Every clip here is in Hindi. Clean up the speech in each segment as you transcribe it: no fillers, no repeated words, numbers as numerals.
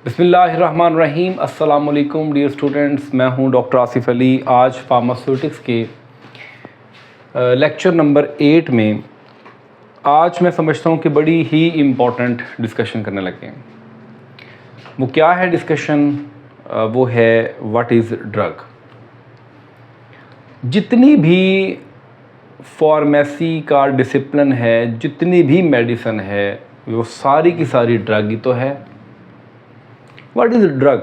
बिस्मिल्लाहिर्रहमानिर्रहीम। अस्सलाम वालेकुम डियर स्टूडेंट्स, मैं हूं डॉक्टर आसिफ अली। आज फार्मास्यूटिक्स के लेक्चर नंबर 8 में आज मैं समझता हूं कि बड़ी ही इम्पॉर्टेंट डिस्कशन करने लगे हैं। वो क्या है डिस्कशन? वो है व्हाट इज़ ड्रग। जितनी भी फार्मेसी का डिसिप्लिन है, जितनी भी मेडिसिन है, वो सारी की सारी ड्रग ही तो है। What is drug?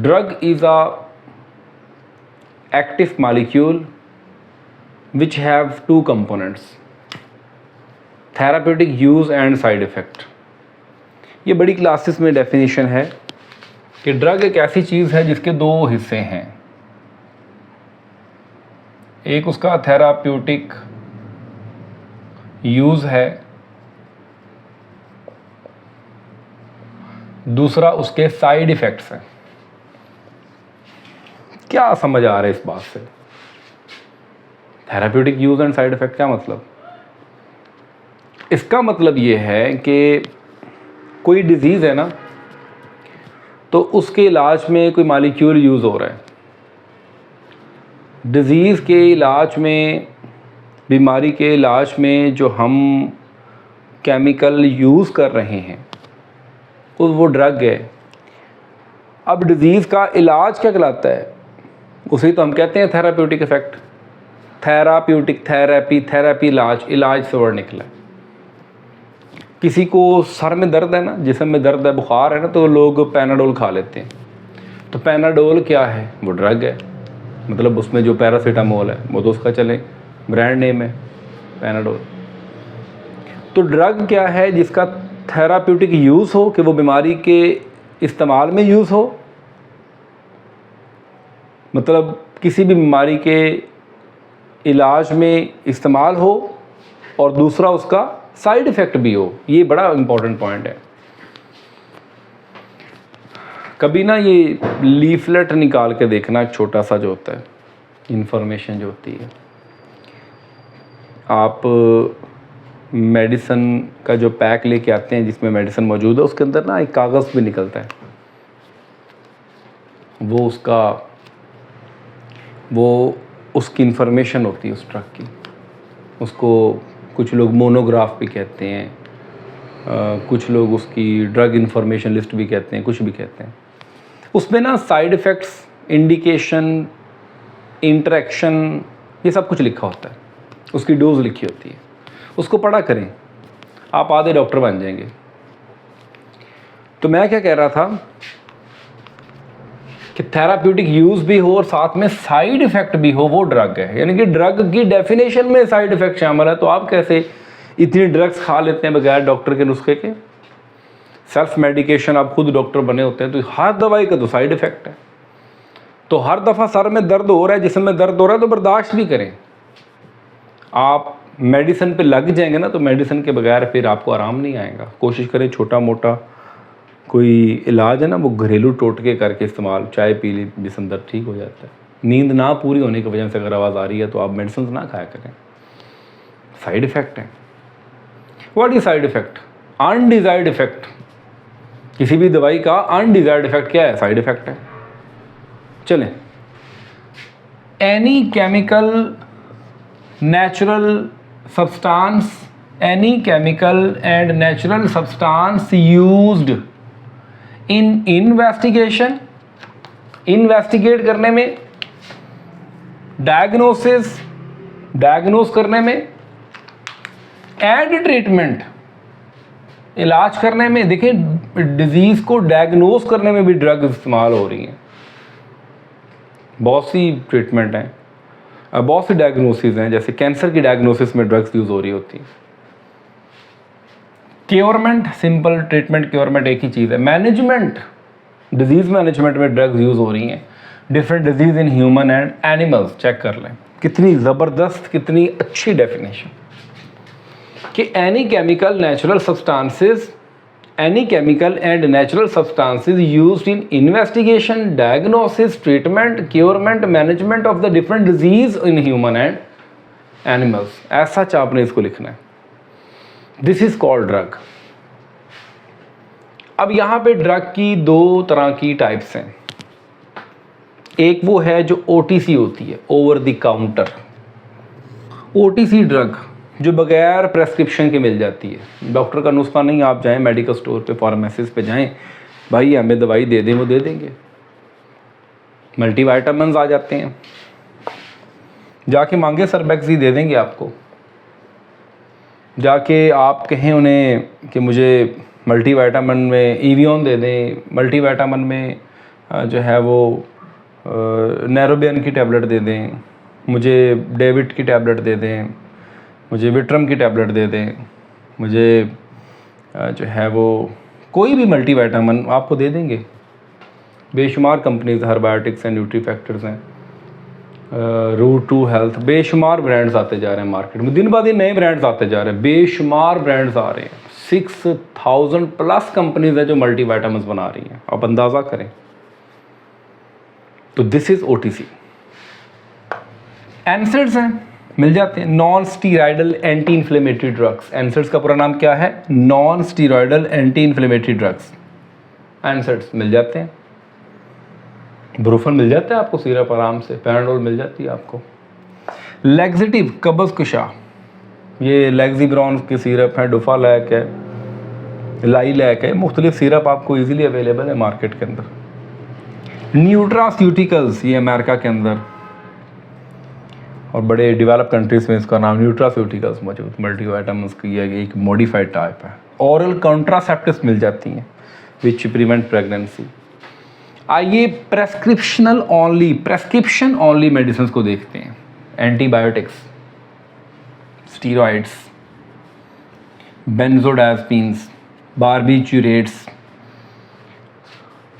Drug is a active molecule which have two components, therapeutic use and side effect। ये बड़ी क्लासेस में डेफिनेशन है कि ड्रग एक ऐसी चीज़ है जिसके दो हिस्से हैं। एक उसका थेराप्यूटिक यूज़ है, दूसरा उसके साइड इफ़ेक्ट्स हैं। क्या समझ आ रहा है इस बात से? Therapeutic use and side effect क्या मतलब? इसका मतलब ये है कि कोई डिज़ीज़ है ना, तो उसके इलाज में कोई मॉलिक्यूल यूज़ हो रहा है। डिज़ीज़ के इलाज में, बीमारी के इलाज में जो हम केमिकल यूज़ कर रहे हैं वो ड्रग है। अब डिज़ीज़ का इलाज क्या कहलाता है? उसे तो हम कहते हैं थेराप्यूटिक इफ़ेक्ट। थेराप्यूटिक, थेरेपी इलाज से वर्ड निकला है। किसी को सर में दर्द है ना, जिस्म में दर्द है, बुखार है ना, तो लोग पैनाडोल खा लेते हैं। तो पैनाडोल क्या है? वो ड्रग है। मतलब उसमें जो पैरासीटामोल है वो तो उसका चले ब्रांड नेम है पैनाडोल। तो ड्रग क्या है? जिसका थेराप्यूटिक यूज़ हो, कि वो बीमारी के इस्तेमाल में यूज़ हो, मतलब किसी भी बीमारी के इलाज में इस्तेमाल हो, और दूसरा उसका साइड इफ़ेक्ट भी हो। ये बड़ा इम्पोर्टेंट पॉइंट है। कभी ना ये लीफलेट निकाल के देखना, छोटा सा जो होता है इंफॉर्मेशन जो होती है, आप मेडिसिन का जो पैक लेके आते हैं जिसमें मेडिसिन मौजूद है, उसके अंदर ना एक कागज़ भी निकलता है। वो उसकी इंफॉर्मेशन होती है उस ड्रग की। उसको कुछ लोग मोनोग्राफ भी कहते हैं, कुछ लोग उसकी ड्रग इंफॉर्मेशन लिस्ट भी कहते हैं, कुछ भी कहते हैं। उसमें ना साइड इफ़ेक्ट्स, इंडिकेशन, इंटरेक्शन, ये सब कुछ लिखा होता है। उसकी डोज लिखी होती है। उसको पढ़ा करें, आप आधे डॉक्टर बन जाएंगे। तो मैं क्या कह रहा था कि थेराप्यूटिक यूज़ भी हो और साथ में साइड इफ़ेक्ट भी हो, वो ड्रग है। यानी कि ड्रग की डेफिनेशन में साइड इफ़ेक्ट शामिल है। तो आप कैसे इतनी ड्रग्स खा लेते हैं बगैर डॉक्टर के नुस्खे के? सेल्फ मेडिकेशन, आप खुद डॉक्टर बने होते हैं, तो हर दवाई का तो साइड इफ़ेक्ट है। तो हर दफ़ा सर में दर्द हो रहा है, जिस्म में दर्द हो रहा है, तो बर्दाश्त भी करें। आप मेडिसिन पे लग जाएंगे ना, तो मेडिसिन के बगैर फिर आपको आराम नहीं आएगा। कोशिश करें छोटा मोटा कोई इलाज है ना, वो घरेलू टोटके करके इस्तेमाल। चाय पी ली, जिस्म दर्द ठीक हो जाता है। नींद ना पूरी होने की वजह से अगर आवाज़ आ रही है तो आप मेडिसिन ना खाया करें। साइड इफ़ेक्ट है। What is side effect? Undesired effect. किसी भी दवाई का अनडिज़ायर्ड इफ़ेक्ट क्या है? साइड इफ़ेक्ट है। चलें, any chemical, natural substance, any chemical and natural substance used in investigation, investigate करने में, diagnose करने में, and treatment, इलाज करने में। देखिए, डिजीज़ को डायग्नोस करने में भी ड्रग इस्तेमाल हो रही हैं। बहुत सी ट्रीटमेंट हैं, बहुत सी डायग्नोसिस हैं। जैसे कैंसर की डायग्नोसिस में ड्रग्स यूज़ हो रही होती हैं। क्योरमेंट, सिंपल ट्रीटमेंट, क्योरमेंट एक ही चीज़ है। मैनेजमेंट, डिजीज़ मैनेजमेंट में ड्रग्स यूज़ हो रही हैं। Different disease in human and animals. Check कर लें, कितनी ज़बरदस्त, कितनी अच्छी डेफिनेशन कि any chemical natural substances, any chemical and natural substances used in investigation, diagnosis, treatment, curement, management of the different disease in human and animals, ऐसा सच आपने इसको लिखना है। This is called drug. अब यहाँ पे ड्रग की दो तरह की टाइप्स हैं। एक वो है जो ओटीसी होती है, over the counter. OTC drug जो बगैर प्रेस्क्रिप्शन के मिल जाती है, डॉक्टर का नुस्खा नहीं, आप जाएं मेडिकल स्टोर पे, फार्मेसिस्ट पे जाएं, भाई हमें दवाई दे दें, वो दे देंगे। मल्टीवाइटामिन्स आ जाते हैं, जाके मांगे सरबैक्सी दे देंगे आपको। जाके आप कहें उन्हें कि मुझे मल्टीवाइटामिन में एवियन दे दें, मल्टीवाइटामिन में जो है वो नैरोबियन की टैबलेट दे दें, मुझे डेविड की टैबलेट दे दें, मुझे विट्रम की टैबलेट दे दें, मुझे जो है वो कोई भी मल्टीवाइटामिन आपको दे देंगे। बेशुमार कंपनीज, हर्बायोटिक्स हैं, न्यूट्री फैक्टर्स हैं, रूट टू हेल्थ, बेशुमार ब्रांड्स आते जा रहे हैं मार्केट में, दिन ब दिन नए ब्रांड्स आते जा रहे हैं, बेशुमार ब्रांड्स आ रहे हैं। 6000 प्लस कंपनीज है जो मल्टीवाइटामिन बना रही हैं, आप अंदाज़ा करें। तो दिस इज ओटीसी। एनसेड्स हैं, मिल जाते हैं, non steroidal anti inflammatory drugs. NSAIDs का पूरा नाम क्या है? Non steroidal anti inflammatory drugs. NSAIDs मिल जाते हैं, ब्रूफन मिल जाता है आपको सिरप आराम से, पैराडोल मिल जाती है आपको। लैक्सेटिव, कब्ज़ कुशा, ये लेक्सिब्रॉन की सिरप है, डोफालैक है, लाइलैक है, मुख्तलिफ सिरप आपको इजीली अवेलेबल है मार्केट के अंदर। न्यूट्रास्यूटिकल्स, ये अमेरिका के अंदर और बड़े डेवलप कंट्रीज़ में इसका नाम न्यूट्रास्यूटिकल्स मौजूद। मल्टीवाइटामिन्स की एक मॉडिफाइड टाइप है। ऑरल कॉन्ट्रासेप्टिव्स मिल जाती हैं विच प्रिवेंट प्रेगनेंसी। आइए प्रेस्क्रिप्शन ओनली मेडिसिन को देखते हैं। Antibiotics, steroids, benzodiazepines, barbiturates.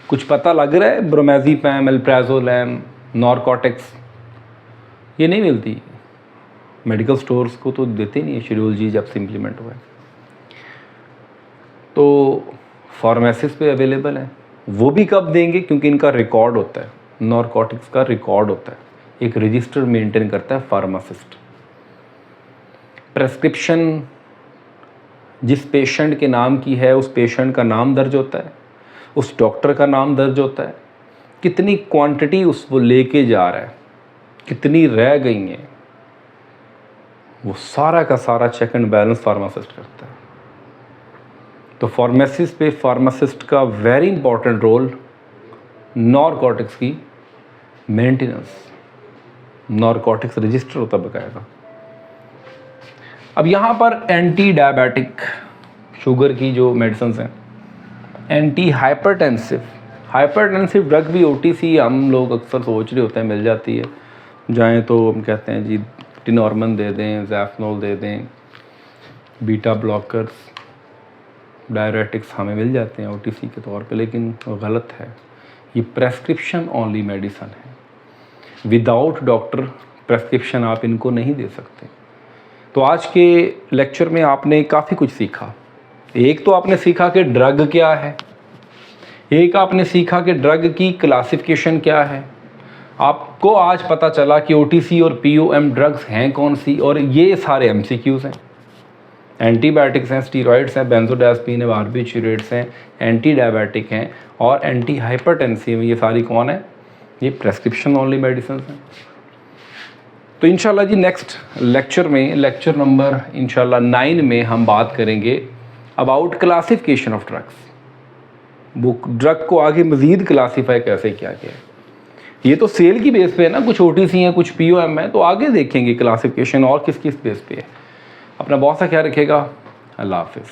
कुछ पता लग रहा है? ब्रोमेज़ेपाम, अल्प्राज़ोलैम, नॉरकोटिक्स, ये नहीं मिलती मेडिकल स्टोर्स को, तो देते नहीं है शेड्यूल जी जब से इम्प्लीमेंट हुआ है। तो फार्मेसिस्ट पे अवेलेबल है, वो भी कब देंगे? क्योंकि इनका रिकॉर्ड होता है, नॉरकोटिक्स का रिकॉर्ड होता है, एक रजिस्टर मेंटेन करता है फार्मासिस्ट। प्रेस्क्रिप्शन जिस पेशेंट के नाम की है, उस पेशेंट का नाम दर्ज होता है, उस डॉक्टर का नाम दर्ज होता है, कितनी क्वांटिटी उस वो लेके जा रहा है, कितनी रह गई हैं, वो सारा का सारा चेक एंड बैलेंस फार्मासिस्ट करता है। तो फार्मेसिस्ट पे फार्मासिस्ट का वेरी इंपॉर्टेंट रोल नॉरकोटिक्स की मेंटेनेंस, नॉरकोटिक्स रजिस्टर होता बकायदा। अब यहाँ पर एंटी डायबिटिक, शुगर की जो मेडिसिन हैं, एंटी हाइपरटेंसिव ड्रग भी ओटीसी हम लोग अक्सर सोच रहे होते हैं मिल जाती है। जाएं तो हम कहते हैं जी टिनॉर्मन दे दें, ज़ैफनोल दे दें, बीटा ब्लॉकर्स, डायरेटिक्स हमें मिल जाते हैं ओटीसी के तौर पे, लेकिन गलत है। ये प्रेस्क्रिप्शन ओनली मेडिसिन है, विदाउट डॉक्टर प्रेस्क्रिप्शन आप इनको नहीं दे सकते। तो आज के लेक्चर में आपने काफ़ी कुछ सीखा। एक तो आपने सीखा कि ड्रग क्या है, एक आपने सीखा कि ड्रग की क्लासिफिकेशन क्या है। आपको आज पता चला कि ओटीसी और पीओएम ड्रग्स हैं कौन सी, और ये सारे एमसीक्यूज़ हैं। एंटीबायोटिक्स हैं, स्टीरॉइड्स हैं, बेंजोडाज़पीन है, बारबिट्यूरेट्स हैं, एंटी डायबिटिक हैं और एंटी हाइपरटेंसिव, ये सारी कौन है? ये प्रेस्क्रिप्शन ओनली मेडिसिन हैं। तो इंशाल्लाह जी नेक्स्ट लेक्चर में, लेक्चर नंबर इंशाल्लाह 9 में हम बात करेंगे about classification of drugs. Book drug को आगे मज़ीद क्लासीफाई कैसे किया गया है। ये तो सेल की बेस पे है ना, कुछ ओटीसी हैं, कुछ पीओएम है, तो आगे देखेंगे क्लासिफिकेशन और किस किस बेस पे है। अपना बहुत सा ख्याल रखिएगा। अल्लाह हाफिज़।